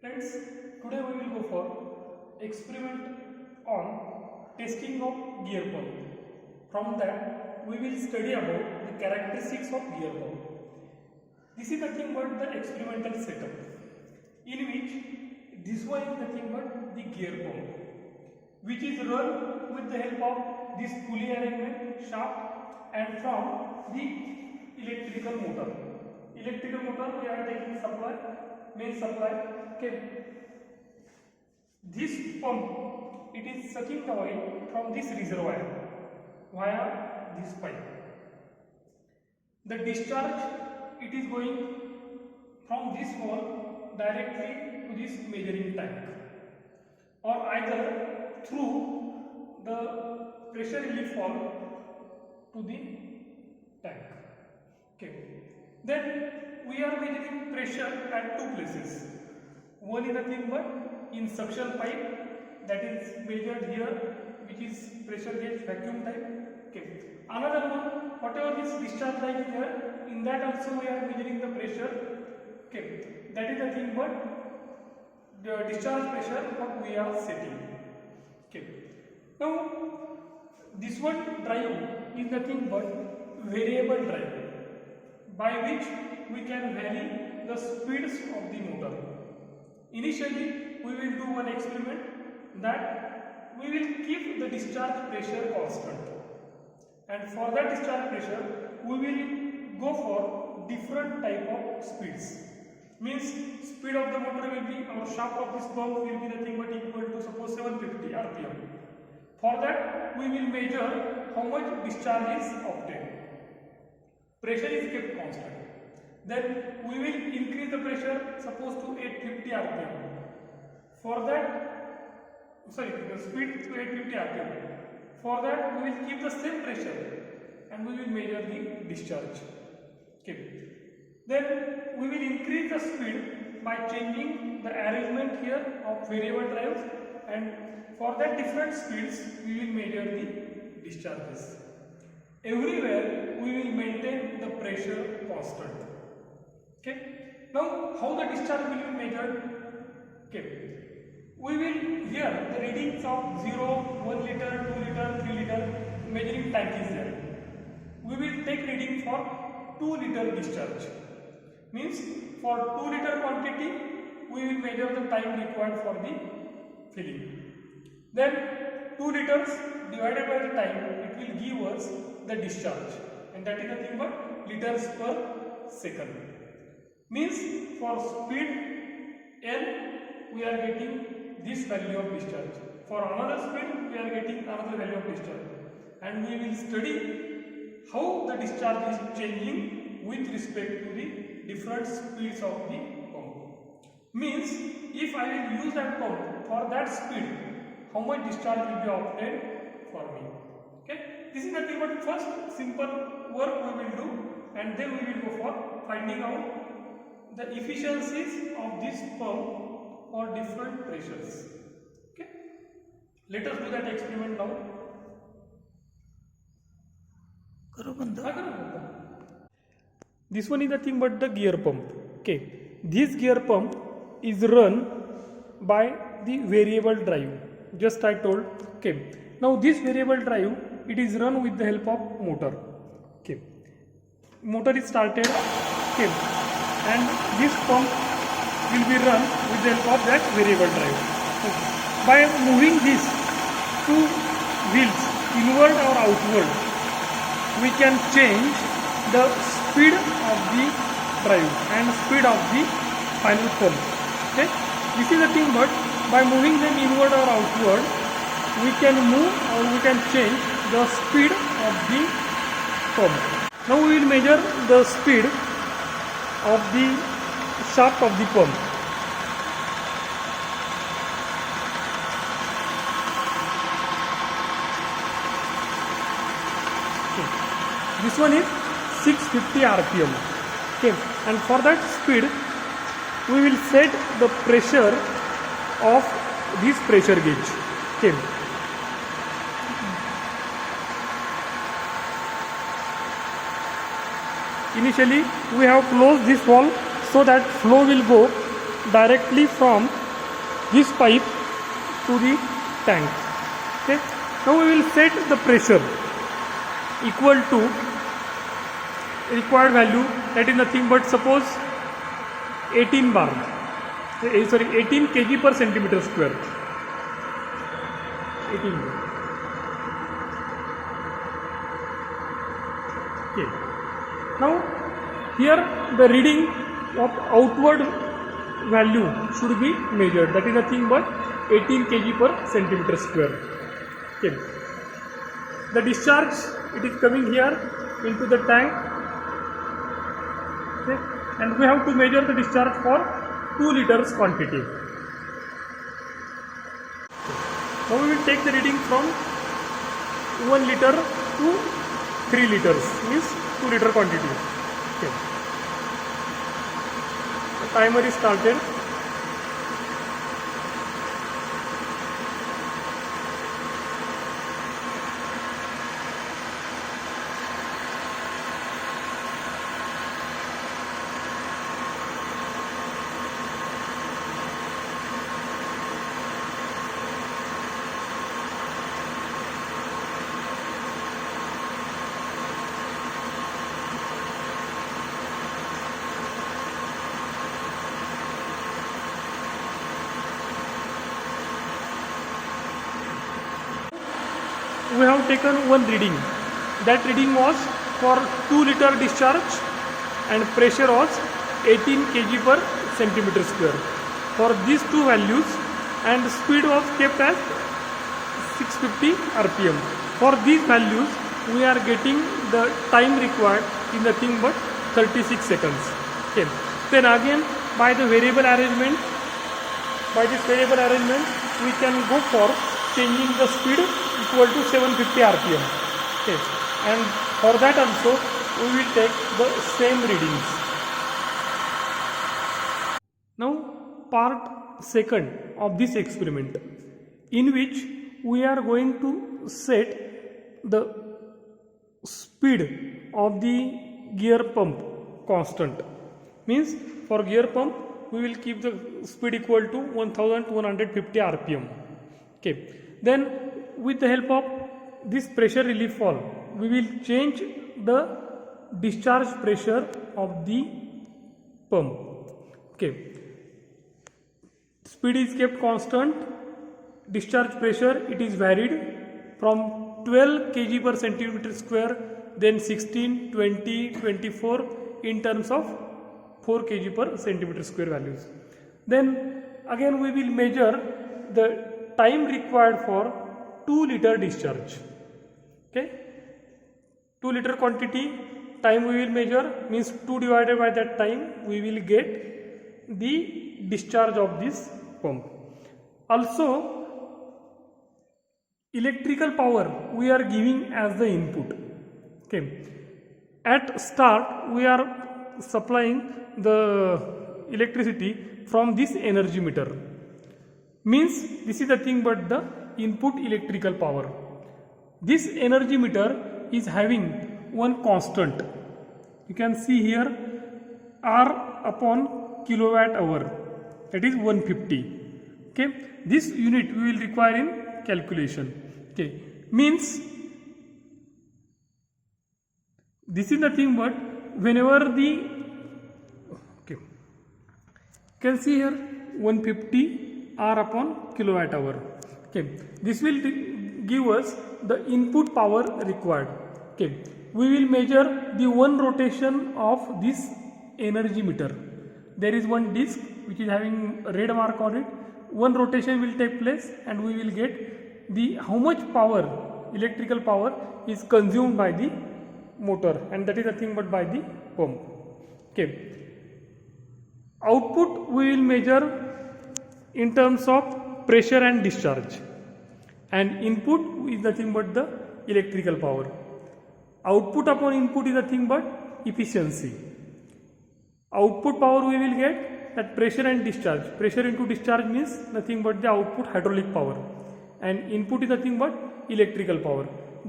Friends, today we will go for experiment on testing of gear pump. From that, we will study about the characteristics of gear pump. This is nothing but the experimental setup, in which this one is nothing but the gear pump, which is run with the help of this pulley arrangement shaft and from the electrical motor. Electrical motor, we are taking supply, main supply. Okay. This pump, it is sucking the oil from this reservoir via this pipe. The discharge, it is going from this wall directly to this measuring tank, or either through the pressure relief valve to the tank. Okay. Then we are measuring pressure at two places. One is nothing but in suction pipe, that is measured here, which is pressure gauge vacuum type. Okay. Another one, whatever this discharge line is here, in that also we are measuring the pressure. Okay. That is nothing but the discharge pressure what we are setting. Okay. Now this one drive is nothing but variable drive, by which we can vary the speeds of the motor. Initially, we will do one experiment that we will keep the discharge pressure constant, and for that discharge pressure we will go for different type of speeds. Means speed of the motor will be, our shaft of this pump will be nothing but equal to suppose 750 rpm. For that we will measure how much discharge is obtained. Pressure is kept constant. Then we will increase the pressure suppose to 850 rpm. For that, the speed to 850 rpm. For that we will keep the same pressure and we will measure the discharge. Okay. Then we will increase the speed by changing the arrangement here of variable drives, and for that different speeds we will measure the discharges. Everywhere we will maintain the pressure constant. Okay. Now how the discharge will be measured? Okay. We will here the readings of 0, 1 liter, 2 liter, 3 liter measuring tank is there. We will take reading for 2 liter discharge. Means for 2 liter quantity we will measure the time required for the filling. Then 2 liters divided by the time, it will give us the discharge, and that is nothing but liters per second. Means for speed N we are getting this value of discharge. For another speed we are getting another value of discharge, and we will study how the discharge is changing with respect to the different speeds of the pump. Means if I will use that pump for that speed, how much discharge will be obtained for me. Okay. This is nothing but first simple work we will do, and then we will go for finding out the efficiencies of this pump for different pressures. Okay. Let us do that experiment now. This one is nothing but the gear pump. Okay. This gear pump is run by the variable drive. Just I told. Okay. Now this variable drive, it is run with the help of motor. Okay. Motor is started. Okay. And this pump will be run with the help of that variable drive. Okay. By moving these two wheels inward or outward, we can change the speed of the drive and speed of the final pump. Okay. This is the thing, but by moving them inward or outward, we can move or we can change the speed of the pump. Now we will measure the speed of the shaft of the pump. Okay. This one is 650 rpm. Okay. And for that speed we will set the pressure of this pressure gauge. Okay. Initially we have closed this valve so that flow will go directly from this pipe to the tank. Okay. Now we will set the pressure equal to required value, that is nothing but suppose 18 bar, 18 kg per centimeter square. 18 bar. Okay. Now here the reading of outward value should be measured, that is nothing but 18 kg per centimeter square. Okay. The discharge, it is coming here into the tank. Okay. And we have to measure the discharge for 2 liters quantity. Now we will take the reading from 1 liter to 3 liters, means 2 liter quantity. Okay. The timer is started. We have taken one reading. That reading was for 2 liter discharge and pressure was 18 kg per centimeter square. For these two values, and speed was kept as 650 rpm. For these values, we are getting the time required in nothing but 36 seconds. Okay. Then again, by this variable arrangement, we can go for changing the speed equal to 750 rpm. Okay. And for that also we will take the same readings. Now part second of this experiment, in which we are going to set the speed of the gear pump constant. Means for gear pump we will keep the speed equal to 1250 rpm. Okay. Then with the help of this pressure relief valve, we will change the discharge pressure of the pump. Okay. Speed is kept constant, discharge pressure it is varied from 12 kg per centimeter square, then 16, 20, 24 in terms of 4 kg per centimeter square values. Then again we will measure the time required for 2 liter discharge. Okay. 2 liter quantity time we will measure, means 2 divided by that time we will get the discharge of this pump. Also electrical power we are giving as the input. Okay. At start we are supplying the electricity from this energy meter. Means this is the thing but the input electrical power. This energy meter is having one constant. You can see here R upon kilowatt hour, that is 150. Okay. This unit we will require in calculation. Okay. Means this is nothing but whenever the, okay, you can see here 150 R upon kilowatt hour. Okay. This will give us the input power required. Okay. We will measure the one rotation of this energy meter. There is one disc which is having a red mark on it. One rotation will take place and we will get the how much power, electrical power is consumed by the motor, and that is nothing but by the pump. Okay. Output we will measure in terms of pressure and discharge, and input is nothing but the electrical power. Output upon input is nothing but efficiency. Output power we will get that pressure and discharge. Pressure into discharge means nothing but the output hydraulic power, and input is nothing but electrical power.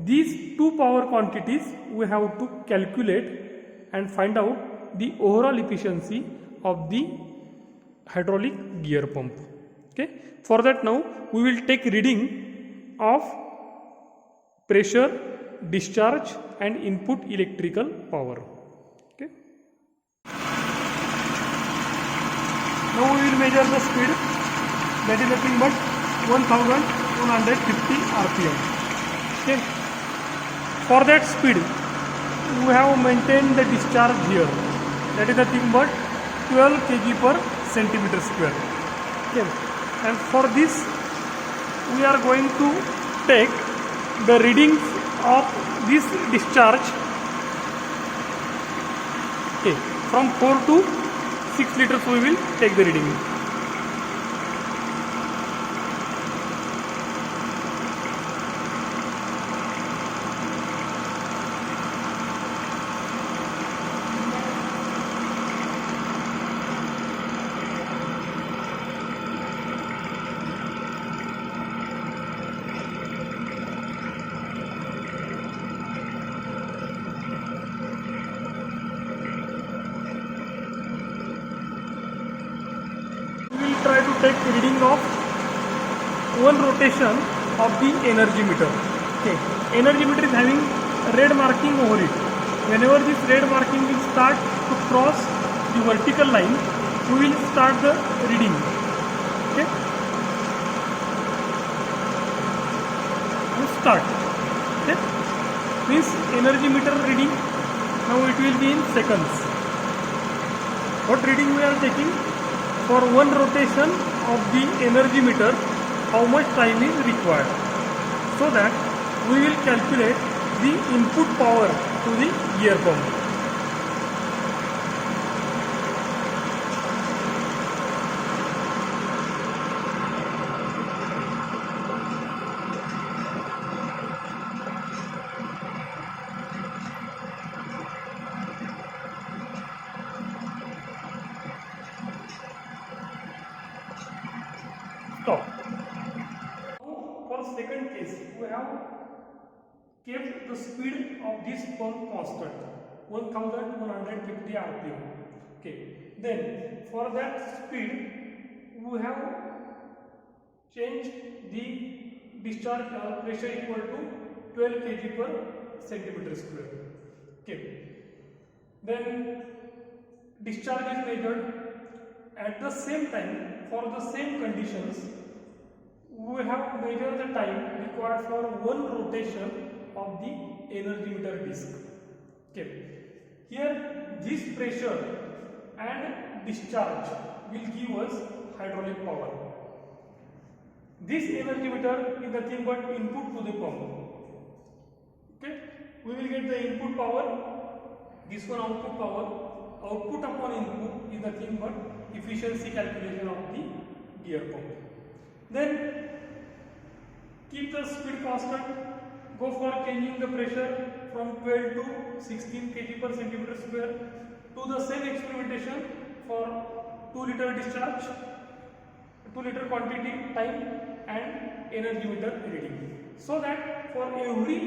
These two power quantities we have to calculate and find out the overall efficiency of the hydraulic gear pump. Okay, for that now we will take reading of pressure, discharge and input electrical power. Okay, now we will measure the speed, that is nothing but 1150 rpm. Okay, for that speed we have maintained the discharge here, that is nothing but 12 kg per centimeter square. Okay, and for this we are going to take the readings of this discharge. Okay, from 4 to 6 liters we will take the reading. Try to take reading of one rotation of the energy meter. Okay, energy meter is having red marking over it. Whenever this red marking will start to cross the vertical line, we will start the reading. Okay, we start. Okay, means energy meter reading. Now it will be in seconds. What reading we are taking? For one rotation of the energy meter, how much time is required, so that we will calculate the input power to the gear pump. Stop. Now for second case, we have kept the speed of this pump constant, 1150 rpm. Okay, then for that speed we have changed the discharge pressure equal to 12 kg per centimeter square. Okay, then discharge is measured. At the same time, for the same conditions, we have measured the time required for one rotation of the energy meter disc. Okay, here this pressure and discharge will give us hydraulic power. This energy meter is nothing but input to the pump. Okay, we will get the input power, this one output power. Output upon input is nothing but efficiency calculation of the gear pump. Then keep the speed constant, go for changing the pressure from 12 to 16 kg per centimeter square. Do the same experimentation for 2 liter discharge, 2 liter quantity, time and energy meter reading, so that for every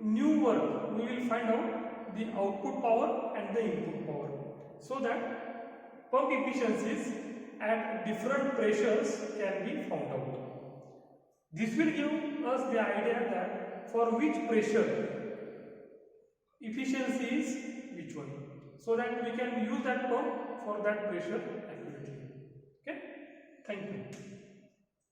new work we will find out the output power and the input power, so that pump efficiencies at different pressures can be found out. This will give us the idea that for which pressure efficiency is which one, so that we can use that pump for that pressure accurately. Okay, thank you.